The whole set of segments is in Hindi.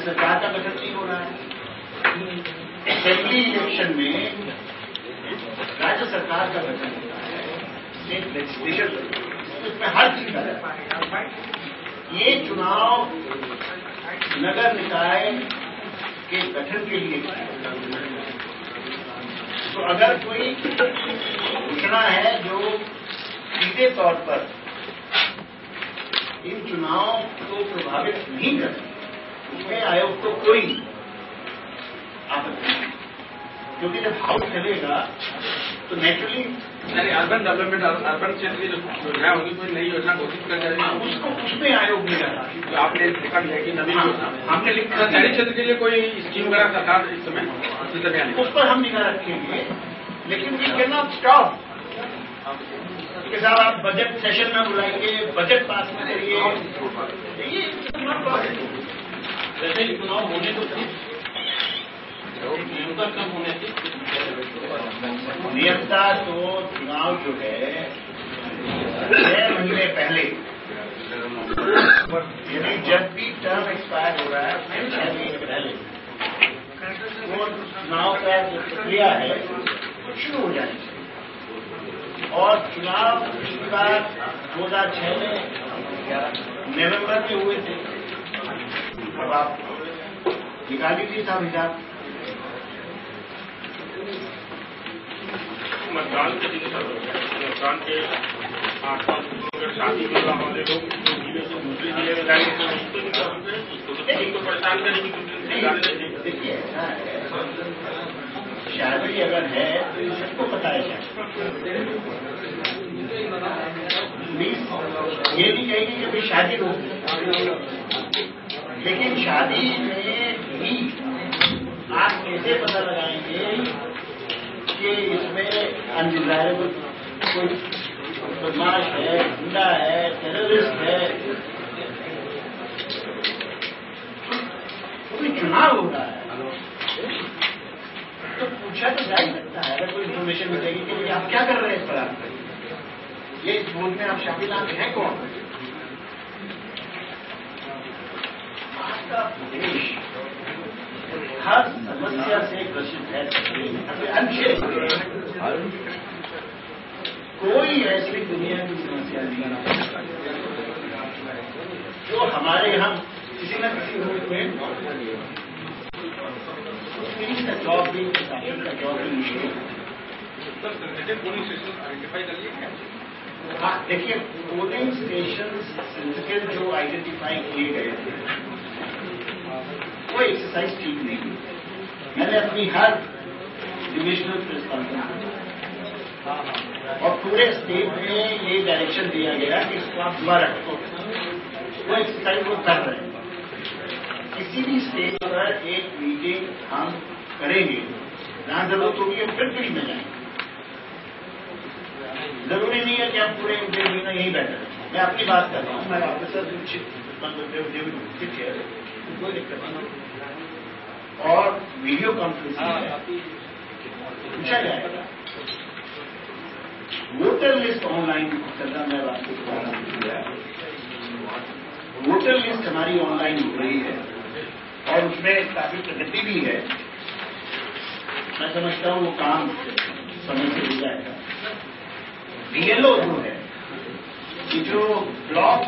सरकार का गठन नहीं हो रहा है। असेंबली इलेक्शन में राज्य सरकार का गठन होता है, स्टेट लेजिस्लेशन, इसमें हर चीज है। ये चुनाव नगर निकाय के गठन के लिए, तो अगर कोई घोषणा है जो सीधे तौर पर इन चुनावों को प्रभावित नहीं करती, उसमें आयोग को कोई आपत्ति नहीं, क्योंकि जब हाउस चलेगा तो नेचुरली अर्बन डेवलपमेंट, अर्बन क्षेत्र की जो योजना होगी, कोई नई योजना घोषित कर जाएगी, उसको उसमें आयोग नहीं करता। तो आपने लिखा दिया कि नवीन योजना हमने लिखा, शहरी क्षेत्र के लिए कोई स्कीम वगैरह सरकार इस समय उस पर हम निगाह रखेंगे, लेकिन वी कैन नॉट स्टॉप के साथ। आप बजट सेशन में बुलाइए, बजट पास में करिए, ये वैसे चुनाव होने तो नियमता कब होने की नियमता, तो चुनाव जो है 6 महीने पहले, यानी जब भी टर्म एक्सपायर हो रहा है उसमें 6 महीने पहले वो चुनाव का जो प्रक्रिया है शुरू हो जानी चाहिए। और चुनाव पिछली बार 2006 में नवंबर में हुए थे। अब आप निकाल लीजिए साहब हिसाब। मतदान के दिन मतदान के आसपास शादी विवाह वाले लोग जिले से दूसरे जिले में जाएंगे तो उनको परेशान करेंगे। देखिए ऐसा है, शादी अगर है तो सबको पता है ये नहीं कहेगी कि भाई शादी रोक, लेकिन शादी में भी आप कैसे पता लगाएंगे कि इसमें अनडिजायरेबल कोई बदमाश है, गुंडा है, टेररिस्ट है। कोई चुनाव हो रहा है तो पूछा तो जा ही सकता है, अगर कोई इन्फॉर्मेशन मिलेगी कि आप क्या कर रहे हैं इस पर, ये इस वोट में आप शामिल आते हैं कौन। आपका देश हर समस्या से ग्रसित है, कोई ऐसी दुनिया की समस्या नहीं जो हमारे यहाँ किसी न किसी रूप में का जॉब भी, शासन का जॉब भी मुश्किल। हाँ देखिए, पोलिंग स्टेशन सेंसिटिव जो आइडेंटिफाई किए गए थे वो एक्सरसाइज ठीक नहीं। मैंने अपनी हर डिविजनल प्रेस कॉन्फ्रेंस और पूरे स्टेट में ये डायरेक्शन दिया गया कि इसको आप दोबारा रखो, वो एक्सरसाइज वो कर रहे हैं। किसी भी स्टेट पर एक मीटिंग हम करेंगे, जहां जरूरत होगी हम फिर में जाएंगे। जरूरी नहीं है कि हम पूरे 1 महीना यहीं बैठे। मैं अपनी बात कर रहा हूँ, मैं ऑफिसर कोई दिक्कत नहीं। और वीडियो कॉन्फ्रेंसिंग पूछा जाएगा, वोटर लिस्ट ऑनलाइन करना। मैं आपको बता, वोटर लिस्ट हमारी ऑनलाइन हो रही है और उसमें काफी प्रगति भी है। मैं समझता हूँ वो काम समय से हो जाएगा। बीएलओ जो है, ये जो ब्लॉक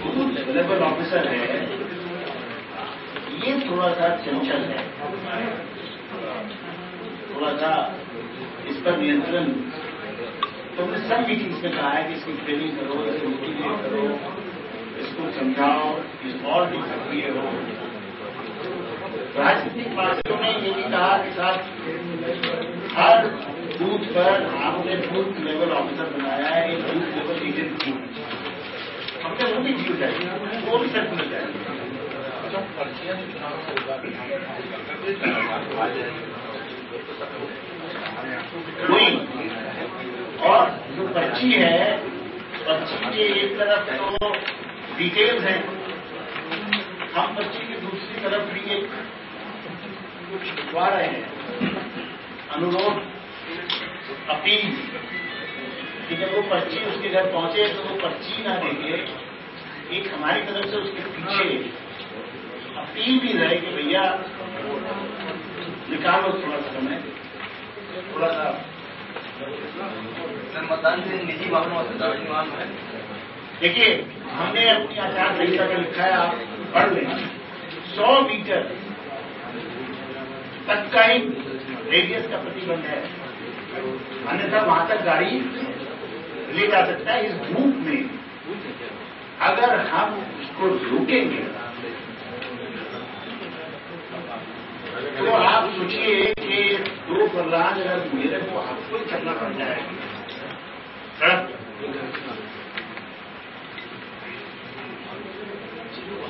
बूथ लेवल ऑफिसर है, ये थोड़ा सा चंचल है, थोड़ा सा इस पर नियंत्रण। तो हमने सब मीटिंग्स में कहा है कि इसकी ट्रेनिंग करो, इसको मोटिवेट करो, इसको समझाओ, इस और भी सक्रिय हो। राजनीतिक पार्टियों ने ये भी कहा कि साहब हर बूथ पर आपने बूथ लेवल ऑफिसर बनाया है, एक बूथ लेवल एजेंट की हमने वो भी जीव जाएगी, वो भी सर्कुलर जाएगी। और जो पर्ची है, पर्ची के एक तरफ तो डिटेल्स हैं, हम पर्ची की दूसरी तरफ भी एक कुछ लिखवा रहे हैं, अनुरोध, अपील कि जब वो पर्ची उसके घर पहुंचे तो वो पर्ची ना देंगे, एक हमारी तरफ से उसके पीछे पी भी रहे कि भैया निकालो थोड़ा समय, थोड़ा सा। सर मतदान से निजी वाहनों से सार्वजनिक वाहन है। देखिए हमने अपनी आचार संहिता में लिखा है, आप पढ़ लें, 100 मीटर तक का ही रेडियस का प्रतिबंध है, अन्यथा वहां तक गाड़ी ले जा सकता है। इस धूप में अगर हम उसको रोकेंगे तो आप सोचिए कि 2 फरलांग अगर मेरे को आपको चलना पड़ जाए सड़क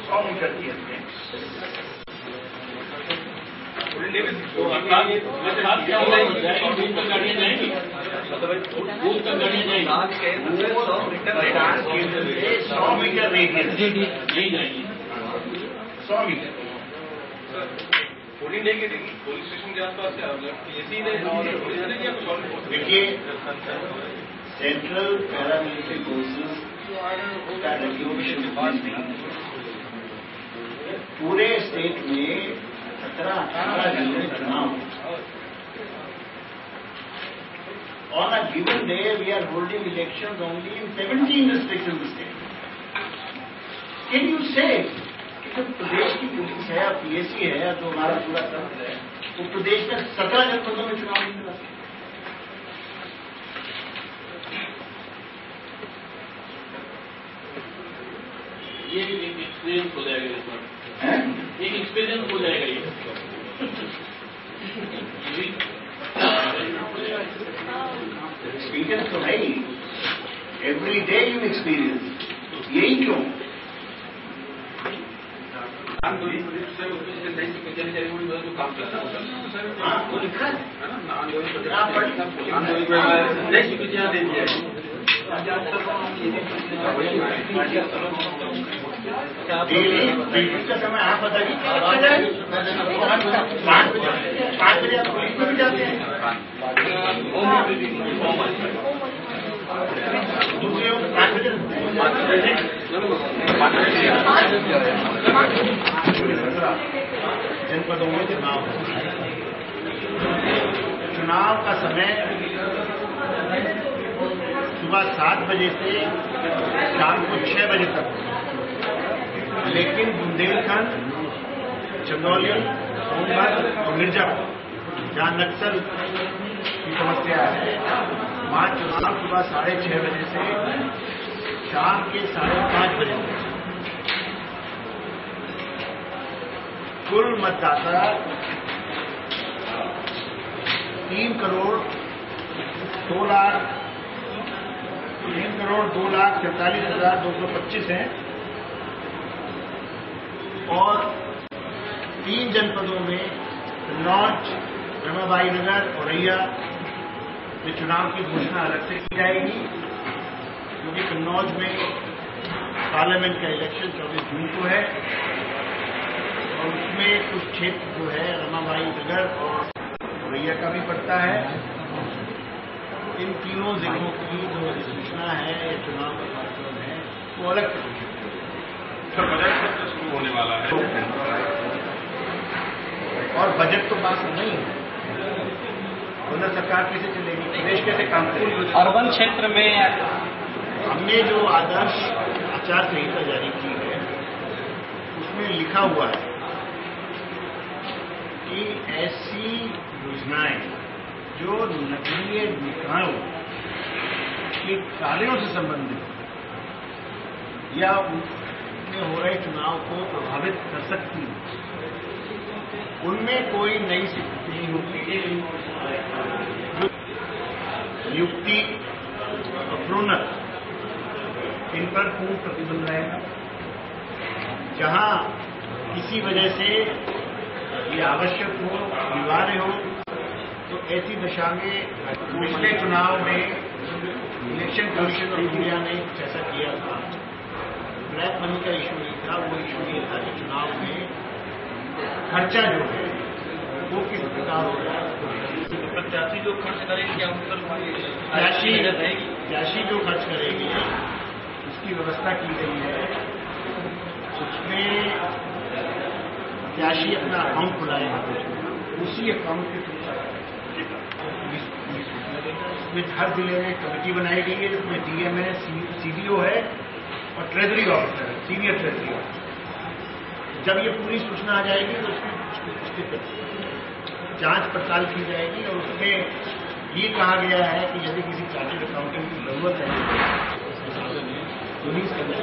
100 मीटर की से 100 मीटर रेडियस नहीं जाएगी, 100 मीटर। पोलिंग डे के दिन पुलिस स्टेशन के आसपास देखिए सेंट्रल पैरामिलिट्री फोर्सेस का रेगुलेशन नहीं, पूरे स्टेट में 17-18 जिले चुनाव। On a given day, we are holding elections only in 17 districts in the state. Can you say कि जो प्रदेश की पुलिस है, पीएसी है, जो हमारा पूरा तंत्र है, वो प्रदेश में 17 जनपदों में चुनाव नहीं लड़ा? ये एक एक्सपीरियंस हो जाएगा इस बार, एक एक्सपीरियंस हो जाएगा ये। एक्सपीरियंस तो नहीं, एवरी डे यू एक्सपीरियंस। यही क्यों? काम करता हाँ, वो लिखा है। का समय आप बताइए, 5 बजे आप पुलिस में भी जाते हैं, दूसरे 5 बजे जनपदों में चुनाव का समय सुबह 7 बजे से शाम को 6 बजे तक, लेकिन बुंदेलखंड, चंदौली, सोनभद्र और मिर्जापुर जहां नक्सल की समस्या है, वहां चुनाव सुबह 6:30 बजे से शाम के 5:30 बजे तक। कुल मतदाता 3,02,43,225 हैं और 3 जनपदों में कन्नौज, रमाबाई नगर, औरैया में चुनाव की घोषणा अलग से की जाएगी, क्योंकि कन्नौज में पार्लियामेंट का इलेक्शन 24 जून को है और उसमें कुछ क्षेत्र जो है रमाबाई नगर और औरैया का भी पड़ता है। इन तीनों जिलों की जो अधिसूचना है या चुनाव का कार्यक्रम है वो अलग सर बजट सत्र शुरू होने वाला है और बजट तो पास नहीं है, उधर सरकार कैसे चलेगी, प्रदेश कैसे काम करेगी? अर्बन क्षेत्र में हमने जो आदर्श आचार संहिता जारी की है उसमें लिखा हुआ है कि ऐसी योजनाएं जो नगरीय निकायों के कार्यों से संबंधित या उनमें हो रहे चुनाव को प्रभावित कर सकती है, उनमें कोई नई स्वीकृति नहीं होगी। नियुक्ति और प्रोन्नत इन पर पूर्ण प्रतिबंध रहेगा। जहां किसी वजह से ये आवश्यक हो, अनिवार्य हो, तो ऐसी दशा में पिछले चुनाव में इलेक्शन कमीशन ऑफ इंडिया ने कुछ ऐसा किया था। ब्लैक मनी का इशू नहीं था, वो इशू ये था कि चुनाव में खर्चा जो है वो किस प्रकार हो रहा है। प्रत्याशी जो खर्च करेंगे क्या उन पर प्रत्याशी जो खर्च करेगी उसकी व्यवस्था की गई है। उसमें राशि अपना अकाउंट खुलाएगा, उसी अकाउंट के थ्रू इसमें हर जिले में कमेटी बनाई गई है, जिसमें डीएम है, सीडीओ है और ट्रेजरी ऑफिसर है, सीनियर ट्रेजरी ऑफिसर। जब ये पूरी सूचना आ जाएगी तो उसकी जांच पड़ताल की जाएगी और उसमें ये कहा गया है कि यदि किसी चार्टर्ड अकाउंटेंट की जरूरत है तो रिलीज करना।